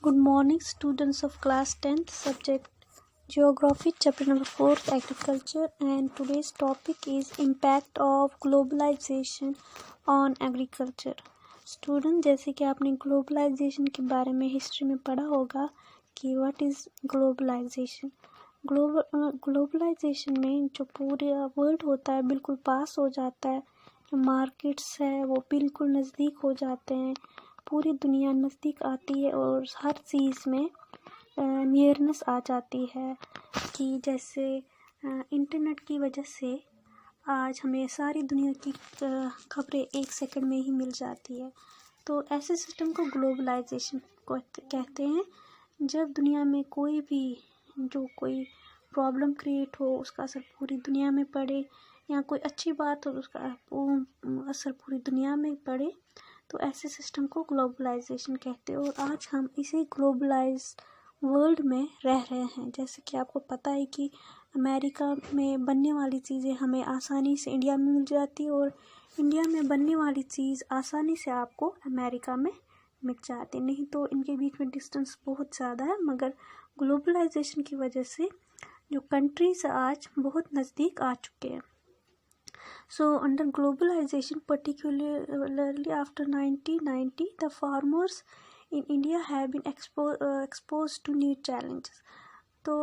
Good morning, students of class 10th, subject Geography, chapter number 4, Agriculture, and today's topic is Impact of Globalization on Agriculture. Student, जैसे कि आपने globalisation के बारे में history में पढ़ा होगा कि व्हाट इज़ ग्लोबलाइजेशन। ग्लोबलाइजेशन में जो पूरे वर्ल्ड होता है बिल्कुल पास हो जाता है, जो मार्केट्स है वो बिल्कुल नज़दीक हो जाते हैं, पूरी दुनिया नज़दीक आती है और हर चीज़ में नियरनेस आ जाती है। कि जैसे इंटरनेट की वजह से आज हमें सारी दुनिया की खबरें एक सेकंड में ही मिल जाती है। तो ऐसे सिस्टम को ग्लोबलाइजेशन को कहते हैं। जब दुनिया में कोई कोई प्रॉब्लम क्रिएट हो, उसका असर पूरी दुनिया में पड़े, या कोई अच्छी बात हो उसका असर पूरी दुनिया में पड़े, तो ऐसे सिस्टम को ग्लोबलाइजेशन कहते हैं। और आज हम इसी ग्लोबलाइज वर्ल्ड में रह रहे हैं। जैसे कि आपको पता है कि अमेरिका में बनने वाली चीज़ें हमें आसानी से इंडिया में मिल जाती है, और इंडिया में बनने वाली चीज़ आसानी से आपको अमेरिका में मिल जाती। नहीं तो इनके बीच में डिस्टेंस बहुत ज़्यादा है, मगर ग्लोबलाइजेशन की वजह से जो कंट्रीज आज बहुत नज़दीक आ चुके हैं। So, under globalization, particularly after 1990, the farmers in India have been exposed to new challenges. तो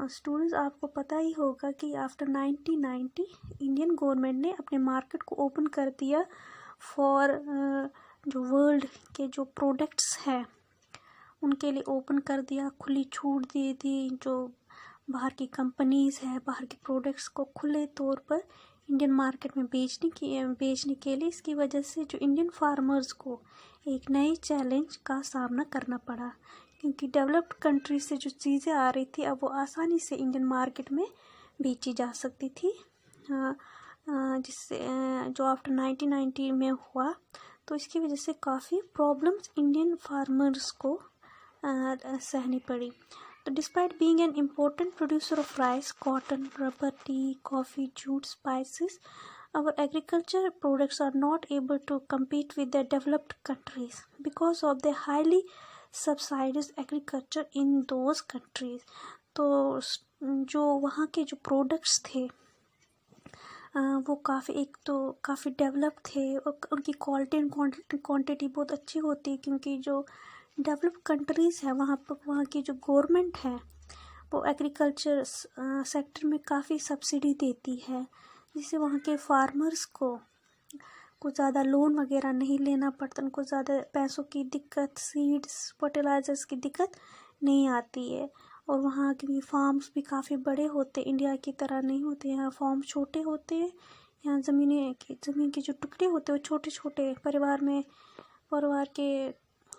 स्टूडेंट्स, आपको पता ही होगा कि आफ्टर 1990 इंडियन गवर्नमेंट ने अपने मार्केट को ओपन कर दिया फॉर जो वर्ल्ड के जो प्रोडक्ट्स हैं उनके लिए ओपन कर दिया, खुली छूट दी थी। जो बाहर की कंपनीज़ है, बाहर के प्रोडक्ट्स को खुले तौर पर इंडियन मार्केट में बेचने के लिए। इसकी वजह से जो इंडियन फार्मर्स को एक नए चैलेंज का सामना करना पड़ा, क्योंकि डेवलप्ड कंट्री से जो चीज़ें आ रही थी अब वो आसानी से इंडियन मार्केट में बेची जा सकती थी। जिससे जो आफ्टर 1990 में हुआ, तो इसकी वजह से काफ़ी प्रॉब्लम्स इंडियन फार्मर्स को सहनी पड़ी। So, despite being an important producer of rice, cotton, rubber, tea, coffee, jute, spices, our agriculture products are not able to compete with the developed countries because of the highly subsidized agriculture in those countries. तो जो वहाँ के जो products थे वो काफ़ी develop थे, और उनकी क्वालिटी एंड क्वांटिटी बहुत अच्छी होती है, क्योंकि जो डेवलप कंट्रीज़ है वहाँ की जो गवर्नमेंट है वो एग्रीकल्चर सेक्टर में काफ़ी सब्सिडी देती है, जिससे वहाँ के फार्मर्स को ज़्यादा लोन वगैरह नहीं लेना पड़ता, उनको ज़्यादा पैसों की दिक्कत, सीड्स, फर्टिलाइज़र्स की दिक्कत नहीं आती है। और वहाँ के फार्म्स भी काफ़ी बड़े होते, इंडिया की तरह नहीं होते। यहाँ फार्म छोटे होते हैं, यहाँ ज़मीन के जो टुकड़े होते हैं वो छोटे छोटे परिवार के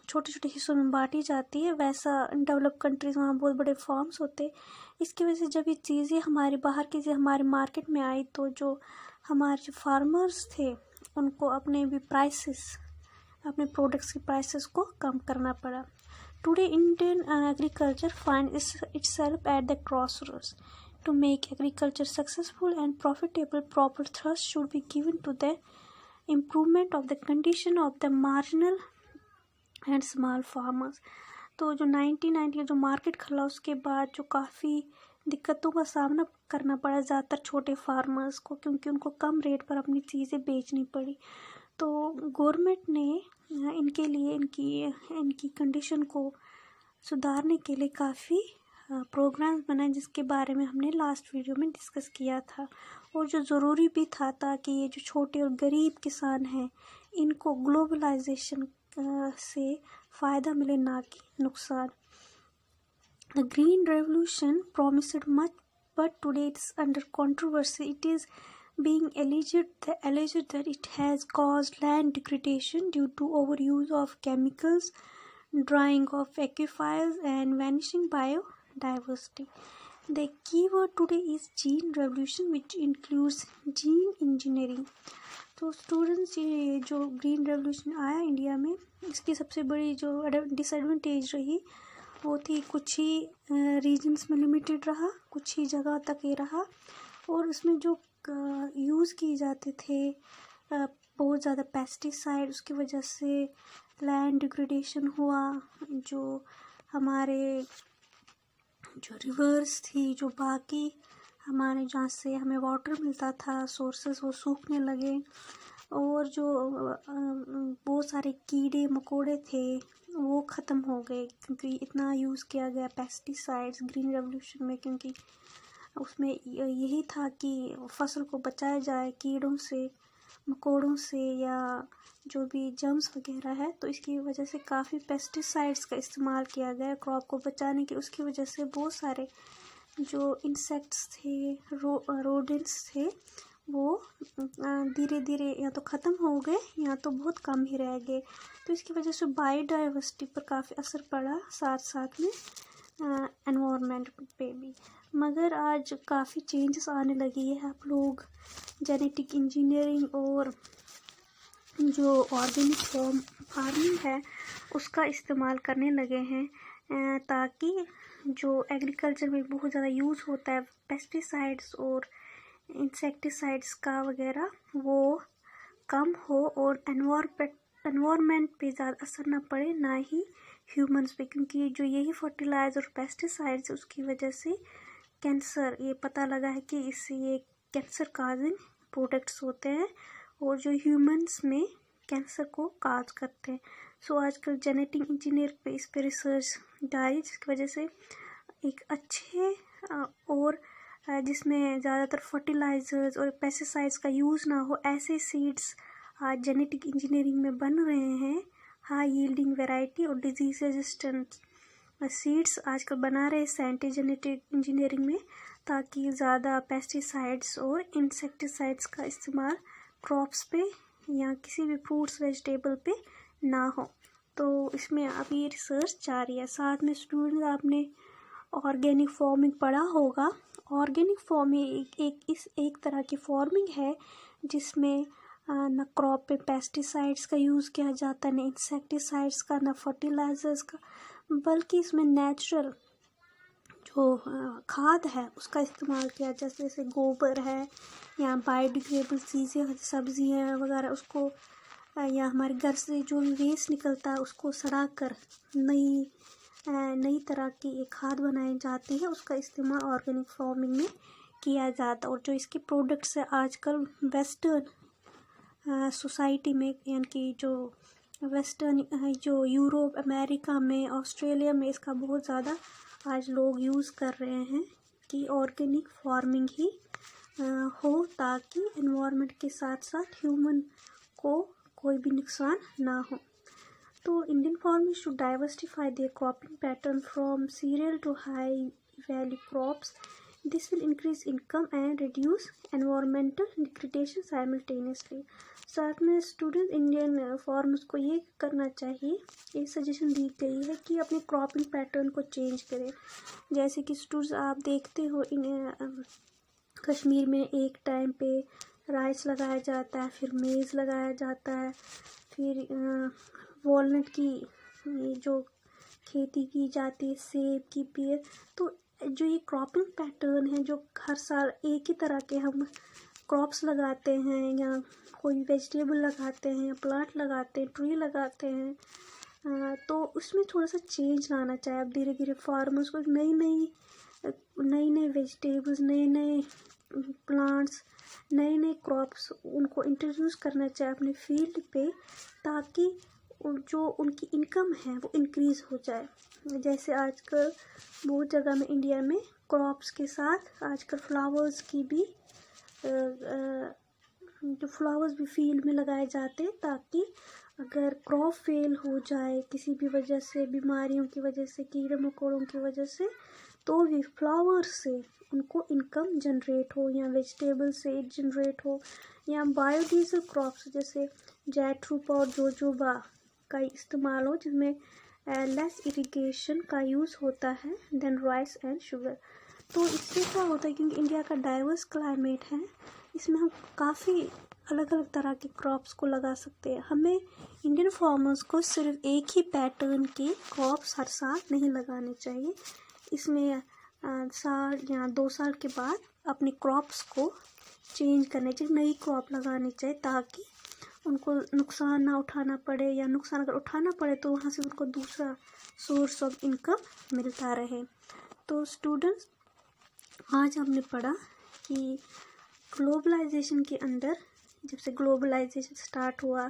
छोटे छोटे हिस्सों में बांटी जाती है। वैसा डेवलप कंट्रीज वहाँ बहुत बड़े फार्म्स होते। इसकी वजह से जब ये चीज़ें हमारे मार्केट में आई, तो जो हमारे जो फार्मर्स थे उनको अपने प्रोडक्ट्स की प्राइसेस को कम करना पड़ा। Today Indian agriculture find itself at the crossroads. To make agriculture successful and profitable, proper thrust should be given to the improvement of the condition of the marginal and small farmers. तो जो 1990 जो market खुला, उसके बाद जो काफ़ी दिक्कतों का सामना करना पड़ा ज़्यादातर छोटे फार्मर्स को, क्योंकि उनको कम रेट पर अपनी चीज़ें बेचनी पड़ी। तो गवर्नमेंट ने इनके लिए इनकी कंडीशन को सुधारने के लिए काफ़ी प्रोग्राम्स बनाए, जिसके बारे में हमने लास्ट वीडियो में डिस्कस किया था, और जो ज़रूरी भी था ताकि ये जो छोटे और गरीब किसान हैं इनको ग्लोबलाइजेशन से फ़ायदा मिले, ना कि नुकसान। The Green Revolution promised much, but today it's under controversy. It is being alleged that it has caused land degradation due to overuse of chemicals, drying of aquifers, and vanishing biodiversity. The keyword today is Gene Revolution, which includes gene engineering. तो students, ये जो green revolution आया India में, इसकी सबसे बड़ी जो disadvantage रही वो थी कुछ ही रीजन्स में लिमिटेड रहा, कुछ ही जगह तक ये रहा, और उसमें जो यूज़ किए जाते थे बहुत ज़्यादा पेस्टिसाइड, उसकी वजह से लैंड डिग्रेडेशन हुआ, जो हमारे जो रिवर्स थी, जो बाकी हमारे जहाँ से हमें वाटर मिलता था सोर्सेस, वो सूखने लगे। और जो बहुत सारे कीड़े मकोड़े थे वो ख़त्म हो गए, क्योंकि इतना यूज़ किया गया पेस्टिसाइड्स ग्रीन रेवोल्यूशन में, क्योंकि उसमें यही था कि फसल को बचाया जाए कीड़ों से, मकोड़ों से, या जो भी जर्म्स वगैरह है। तो इसकी वजह से काफ़ी पेस्टिसाइड्स का इस्तेमाल किया गया क्रॉप को बचाने के। उसकी वजह से बहुत सारे जो इंसेक्ट्स थे, रोडेंट्स थे, वो धीरे धीरे या तो ख़त्म हो गए या तो बहुत कम ही रह गए। तो इसकी वजह से बायोडाइवर्सिटी पर काफ़ी असर पड़ा, साथ साथ में एनवायरनमेंट पे भी। मगर आज काफ़ी चेंजेस आने लगी है। आप लोग जेनेटिक इंजीनियरिंग और जो ऑर्गेनिक फार्मिंग है उसका इस्तेमाल करने लगे हैं, ताकि जो एग्रीकल्चर में बहुत ज़्यादा यूज़ होता है पेस्टिसाइड्स और इंसेक्टिसाइड्स का वगैरह, वो कम हो और एनवायरनमेंट पे ज़्यादा असर ना पड़े, ना ही ह्यूमंस पे। क्योंकि जो यही फर्टिलाइज़र और पेस्टिसाइड्स, उसकी वजह से कैंसर, ये पता लगा है कि इससे ये कैंसर काजिंग प्रोडक्ट्स होते हैं और जो ह्यूमंस में कैंसर को काज करते हैं। सो आजकल जेनेटिक इंजीनियर पे इस पे रिसर्च जारी, जिसकी वजह से एक अच्छे और जिसमें ज़्यादातर फर्टिलाइजर्स और पेस्टिसाइड्स का यूज़ ना हो, ऐसे सीड्स आज जेनेटिक इंजीनियरिंग में बन रहे हैं। हाई यील्डिंग वैरायटी और डिजीज रेजिस्टेंट सीड्स आजकल बना रहे हैं साइंटिस्ट जेनेटिक इंजीनियरिंग में, ताकि ज़्यादा पेस्टिसाइड्स और इंसेक्टिसाइड्स का इस्तेमाल क्रॉप्स पे या किसी भी फ्रूट्स वेजिटेबल पे ना हो। तो इसमें अभी रिसर्च जारी है। साथ में स्टूडेंट, आपने ऑर्गेनिक फार्मिंग पढ़ा होगा। ऑर्गेनिक फार्मिंग एक तरह की फार्मिंग है जिसमें न क्रॉप पे पेस्टिसाइड्स का यूज़ किया जाता है, न इंसेक्टिसाइड्स का, न फर्टिलाइजर्स का, बल्कि इसमें नेचुरल जो खाद है उसका इस्तेमाल किया जाता है। जैसे गोबर है या बायोडिग्रेडेबल चीज़ें, सब्जियाँ वगैरह, उसको या हमारे घर से जो भी वेस्ट निकलता है उसको सड़ा कर नई तरह की एक खाद बनाई जाती है, उसका इस्तेमाल ऑर्गेनिक फार्मिंग में किया जाता है। और जो इसके प्रोडक्ट्स है आजकल वेस्टर्न सोसाइटी में, यानी कि जो वेस्टर्न जो यूरोप, अमेरिका में, ऑस्ट्रेलिया में इसका बहुत ज़्यादा आज लोग यूज़ कर रहे हैं कि ऑर्गेनिक फार्मिंग ही हो, ताकि एनवायरनमेंट के साथ साथ ह्यूमन को कोई भी नुकसान ना हो। तो Indian farmers should diversify their cropping pattern from cereal to high value crops. This will increase income and reduce environmental degradation simultaneously. साथ में स्टूडेंट इंडियन फार्मर्स को ये करना चाहिए, एक सजेशन दी गई है कि अपने क्रॉपिंग पैटर्न को चेंज करें। जैसे कि स्टूडेंट्स, आप देखते हो कश्मीर में एक टाइम पे राइस लगाया जाता है, फिर मेज़ लगाया जाता है, फिर वॉलनट की जो खेती की जाती है, सेब की पेड़। तो जो ये क्रॉपिंग पैटर्न है, जो हर साल एक ही तरह के हम क्रॉप्स लगाते हैं या कोई वेजिटेबल लगाते हैं, प्लांट लगाते हैं, ट्री लगाते हैं, तो उसमें थोड़ा सा चेंज लाना चाहिए। अब धीरे धीरे फार्मर्स को नई वेजिटेबल्स, नए प्लांट्स, नए क्रॉप्स उनको इंट्रोड्यूस करना चाहिए अपने फील्ड पे, ताकि जो उनकी इनकम है वो इंक्रीज़ हो जाए। जैसे आजकल बहुत जगह में इंडिया में क्रॉप्स के साथ आजकल फ्लावर्स की भी जो फ्लावर्स भी फील्ड में लगाए जाते हैं, ताकि अगर क्रॉप फेल हो जाए किसी भी वजह से, बीमारियों की वजह से, कीड़े मकोड़ों की वजह से, तो भी फ्लावर से उनको इनकम जनरेट हो, या वेजिटेबल से जनरेट हो, या बायोडीजल क्रॉप्स जैसे जैट्रूपा और जोजोबा का इस्तेमाल हो, जिसमें लेस इरिगेशन का यूज़ होता है देन राइस एंड शुगर। तो इससे क्या होता है, क्योंकि इंडिया का डाइवर्स क्लाइमेट है, इसमें हम काफ़ी अलग अलग तरह के क्रॉप्स को लगा सकते हैं। हमें इंडियन फार्मर्स को सिर्फ एक ही पैटर्न के क्रॉप्स हर साल नहीं लगाने चाहिए। इसमें साल या 2 साल के बाद अपने क्रॉप्स को चेंज करने चाहिए, नई क्रॉप लगानी चाहिए, ताकि उनको नुकसान ना उठाना पड़े, या नुकसान अगर उठाना पड़े तो वहाँ से उनको दूसरा सोर्स ऑफ इनकम मिलता रहे। तो स्टूडेंट्स, आज हमने पढ़ा कि ग्लोबलाइजेशन के अंदर, जब से ग्लोबलाइजेशन स्टार्ट हुआ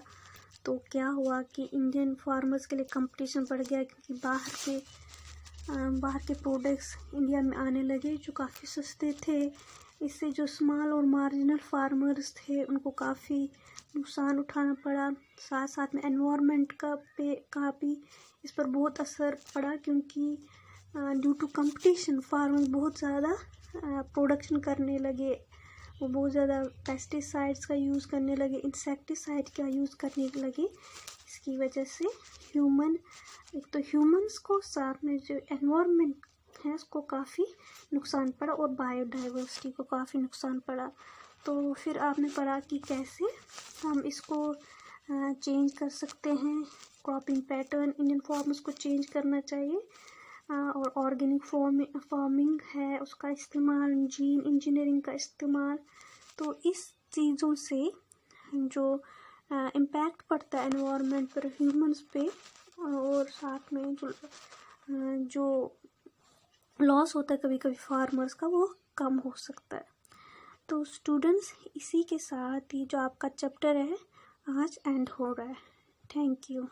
तो क्या हुआ कि इंडियन फार्मर्स के लिए कंपटीशन बढ़ गया, क्योंकि बाहर के प्रोडक्ट्स इंडिया में आने लगे जो काफ़ी सस्ते थे। इससे जो स्मॉल और मार्जिनल फार्मर्स थे उनको काफ़ी नुकसान उठाना पड़ा। साथ साथ में एनवायरनमेंट का भी इस पर बहुत असर पड़ा, क्योंकि ड्यू टू कंपटीशन फार्मर्स बहुत ज़्यादा प्रोडक्शन करने लगे, वो बहुत ज़्यादा पेस्टिसाइड्स का यूज़ करने लगे, इंसेक्टिसाइड का यूज़ करने लगे। इसकी वजह से एक तो ह्यूमंस को, साथ में जो एनवायरनमेंट है उसको काफ़ी नुकसान पड़ा और बायोडाइवर्सिटी को काफ़ी नुकसान पड़ा। तो फिर आपने पढ़ा कि कैसे हम इसको चेंज कर सकते हैं। क्रॉपिंग पैटर्न इंडियन फार्मर्स को चेंज करना चाहिए, और ऑर्गेनिक फार्मिंग है उसका इस्तेमाल, जीन इंजीनियरिंग का इस्तेमाल। तो इस चीज़ों से जो इम्पैक्ट पड़ता है एनवायरनमेंट पर, ह्यूमंस पे, और साथ में जो लॉस होता है कभी कभी फार्मर्स का, वो कम हो सकता है। तो स्टूडेंट्स, इसी के साथ ही जो आपका चैप्टर है आज एंड हो रहा है। Thank you.